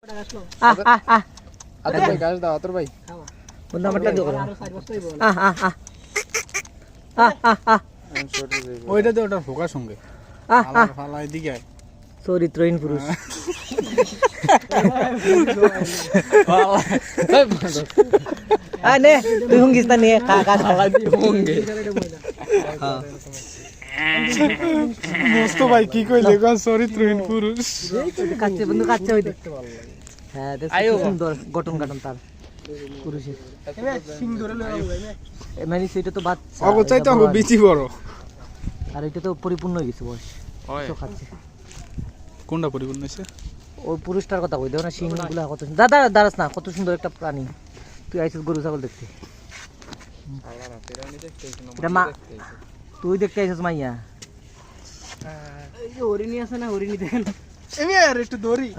আহ আহ আহ আতর ভাই গাছ দাও আতর ভাই বন্ধু আমারটা দিও আহ আহ আহ আহ আহ আহ ওইটা দে ওটা ফোকাস সঙ্গে আহ আহ ফালা এদিকে আয় চরিত্রহীন পুরুষ নে তুই হুঙ্গিস না নিয়ে খা খা খাওয়া দি হুঙ্গে মস্ত ভাই কি কইলে গো চরিত্রহীন পুরুষ কাচ্ছে বন্ধু কাচ্ছে হই দেখতে ভালো লাগে হ্যাঁ দেখতে সুন্দর গঠন গঠন তার পুরুষের সিং ধরে লয় মানে সেটা তো বাচ্চা অবচাই তো হবে বিচি বড় আর এটা তো পরিপূর্ণ হয়ে গেছে বয়স তো খাচ্ছে কোনটা পরিপূর্ণ হইছে ওই পুরুষটার কথা কই দেও না সিং গুলা কত দাদা দাঁড়াস না কত সুন্দর একটা প্রাণী তুই আইছিস গরু ছাগল দেখতে এটা মা তুই দেখতে আইছিস মাইয়া এই যে হরিণী আছে না হরিণী দেখেন এমি আর একটু দড়ি